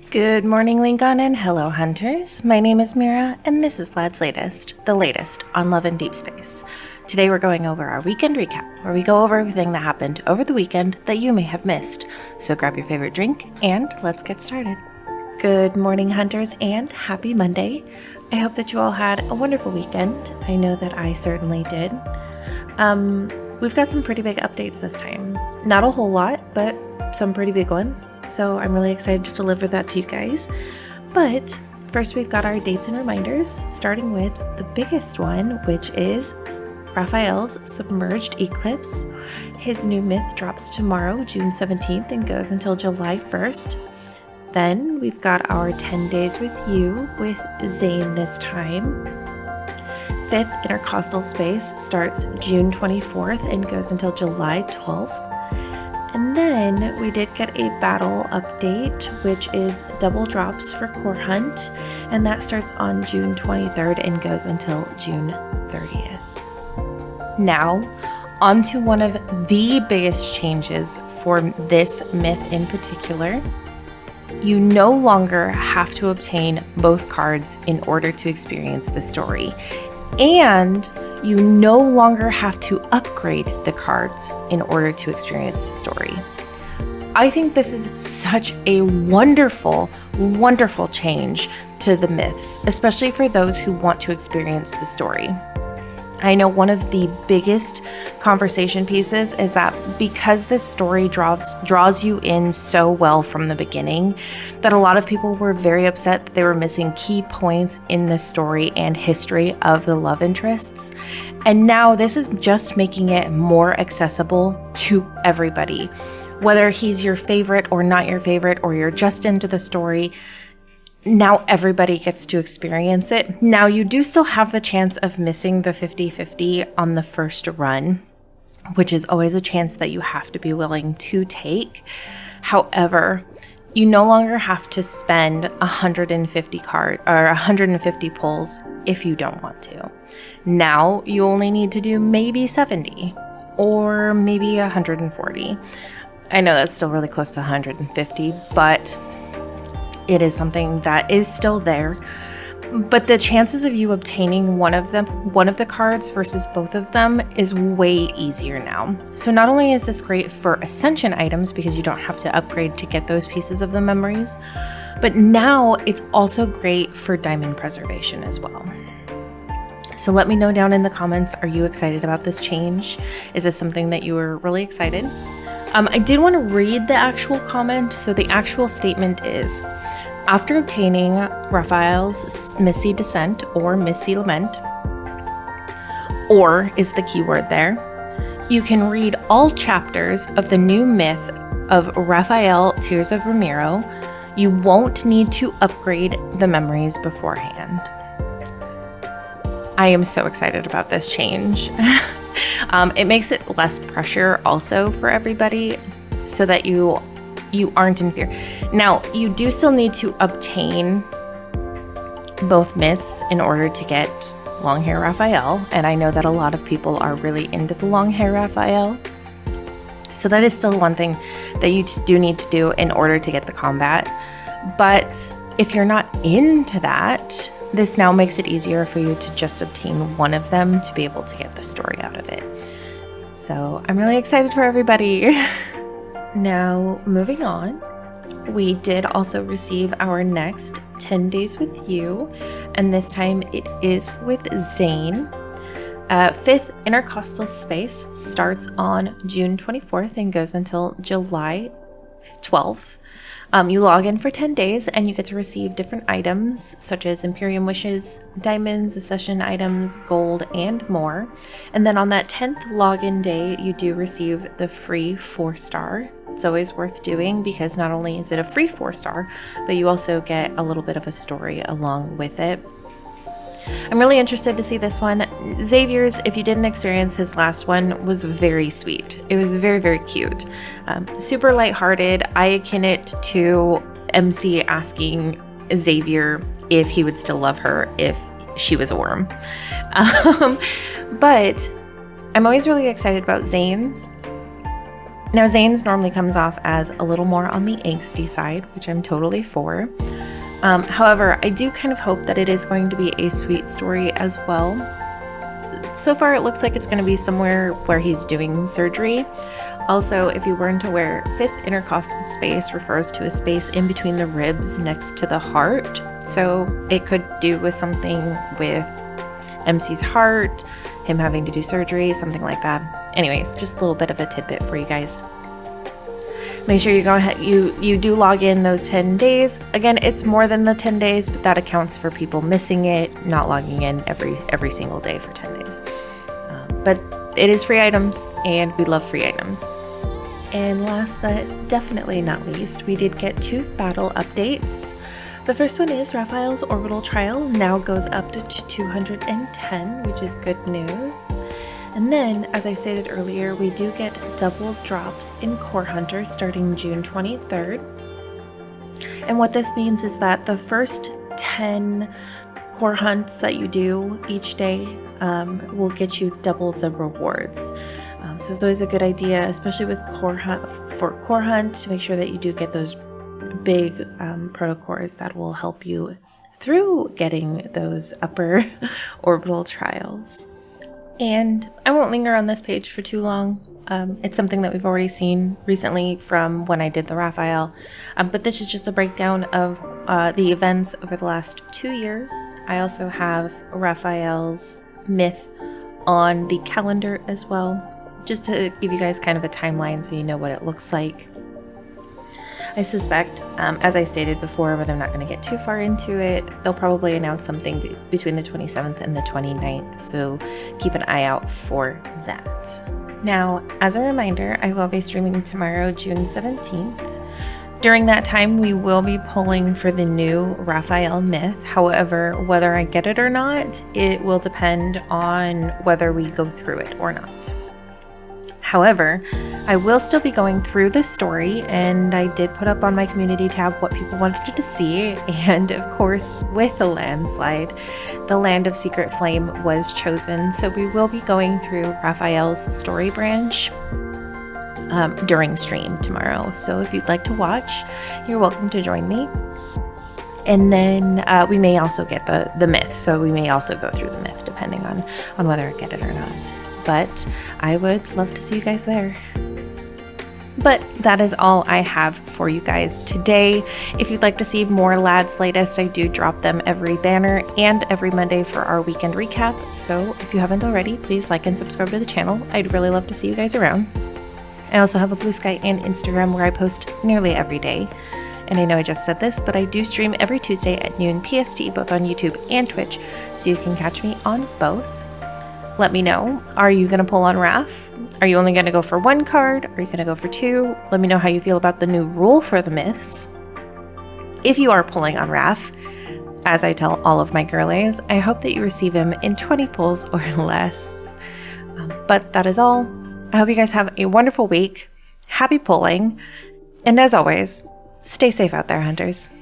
Good morning, Lincoln, and hello, hunters. My name is Mira, and this is Lad's Latest, the latest on Love and Deep Space. Today we're going over our weekend recap, where we go over everything that happened over the weekend that you may have missed. So grab your favorite drink, and let's get started. Good morning, hunters, and happy Monday. I hope that you all had a wonderful weekend. I know that I certainly did. We've got some pretty big updates this time. Not a whole lot, but some pretty big ones, so I'm really excited to deliver that to you guys. But first, we've got our dates and reminders, starting with the biggest one, which is Rafayel's Submerged Eclipse. His new myth drops tomorrow, June 17th, and goes until July 1st. Then we've got our 10 Days with You with Zayne this time. Fifth Intercostal Space starts June 24th and goes until July 12th. And then we did get a battle update, which is double drops for Core Hunt, and that starts on June 23rd and goes until June 30th. Now, on to one of the biggest changes for this myth in particular. You no longer have to obtain both cards in order to experience the story, and you no longer have to upgrade the cards in order to experience the story. I think this is such a wonderful, wonderful change to the myths, especially for those who want to experience the story. I know one of the biggest conversation pieces is that because this story draws you in so well from the beginning, that a lot of people were very upset that they were missing key points in the story and history of the love interests. And now this is just making it more accessible to everybody. Whether he's your favorite or not your favorite, or you're just into the story, now everybody gets to experience it. Now you do still have the chance of missing the 50-50 on the first run, which is always a chance that you have to be willing to take. However, you no longer have to spend 150 pulls if you don't want to. Now you only need to do maybe 70 or maybe 140. I know that's still really close to 150, but it is something that is still there. But the chances of you obtaining one of the cards versus both of them is way easier now. So not only is this great for Ascension items because you don't have to upgrade to get those pieces of the memories, but now it's also great for diamond preservation as well. So let me know down in the comments, are you excited about this change? Is this something that you were really excited? I did want to read the actual comment. So the actual statement is, after obtaining Rafayel's Missy Descent or Missy Lament, or is the keyword there, you can read all chapters of the new myth of Rafayel Tears of Ramiro. You won't need to upgrade the memories beforehand. I am so excited about this change. It makes it less pressure also for everybody so that you aren't in fear. Now, you do still need to obtain both myths in order to get long hair Rafayel, and I know that a lot of people are really into the long hair Rafayel. So that is still one thing that you do need to do in order to get the combat. But if you're not into that, this now makes it easier for you to just obtain one of them to be able to get the story out of it. So I'm really excited for everybody. Now, moving on, we did also receive our next 10 Days with You, and this time it is with Zayne. Fifth Intercostal Space starts on June 24th and goes until July 12th. You log in for 10 days and you get to receive different items such as Imperium Wishes, diamonds, Obsession items, gold, and more. And then on that 10th login day, you do receive the free 4-star. It's always worth doing because not only is it a free 4-star, but you also get a little bit of a story along with it. I'm really interested to see this one. Xavier's, if you didn't experience his last one, was very sweet. It was very, very cute. Super lighthearted. I akin it to MC asking Xavier if he would still love her if she was a worm. But I'm always really excited about Zayne's. Now, Zayne's normally comes off as a little more on the angsty side, which I'm totally for. However, I do kind of hope that it is going to be a sweet story as well. So far, it looks like it's going to be somewhere where he's doing surgery. Also, if you weren't aware, 5th intercostal space refers to a space in between the ribs next to the heart. So it could do with something with MC's heart, him having to do surgery, something like that. Anyways, just a little bit of a tidbit for you guys. Make sure you go ahead, you do log in those 10 days. Again, it's more than the 10 days, but that accounts for people missing it, not logging in every single day for 10 days. But it is free items, and we love free items. And last but definitely not least, we did get 2 battle updates. The first one is Rafayel's Orbital trial now goes up to 210, which is good news. And then, as I stated earlier, we do get double drops in Core Hunter starting June 23rd. And what this means is that the first 10 core hunts that you do each day will get you double the rewards. So it's always a good idea, especially with Core Hunt, to make sure that you do get those big protocores that will help you through getting those upper orbital trials. And I won't linger on this page for too long. It's something that we've already seen recently from when I did the Rafayel. But this is just a breakdown of the events over the last 2 years. I also have Rafayel's myth on the calendar as well, just to give you guys kind of a timeline so you know what it looks like. I suspect, as I stated before, but I'm not going to get too far into it, they'll probably announce something between the 27th and the 29th, so keep an eye out for that. Now, as a reminder, I will be streaming tomorrow, June 17th. During that time, we will be pulling for the new Rafayel myth. However, whether I get it or not, it will depend on whether we go through it or not. However, I will still be going through this story, and I did put up on my community tab what people wanted to see, and of course, with a landslide, the Land of Secret Flame was chosen, so we will be going through Rafayel's story branch during stream tomorrow. So if you'd like to watch, you're welcome to join me. And then we may also get the myth, so we may also go through the myth depending on whether I get it or not. But I would love to see you guys there. But that is all I have for you guys today. If you'd like to see more Lads Latest, I do drop them every banner and every Monday for our weekend recap. So if you haven't already, please like and subscribe to the channel. I'd really love to see you guys around. I also have a Blue Sky and Instagram where I post nearly every day. And I know I just said this, but I do stream every Tuesday at noon PST, both on YouTube and Twitch, so you can catch me on both. Let me know, are you going to pull on Raf? Are you only going to go for 1 card? Are you going to go for 2? Let me know how you feel about the new rule for the myths. If you are pulling on Raf, as I tell all of my girlies, I hope that you receive him in 20 pulls or less. But that is all. I hope you guys have a wonderful week. Happy pulling. And as always, stay safe out there, hunters.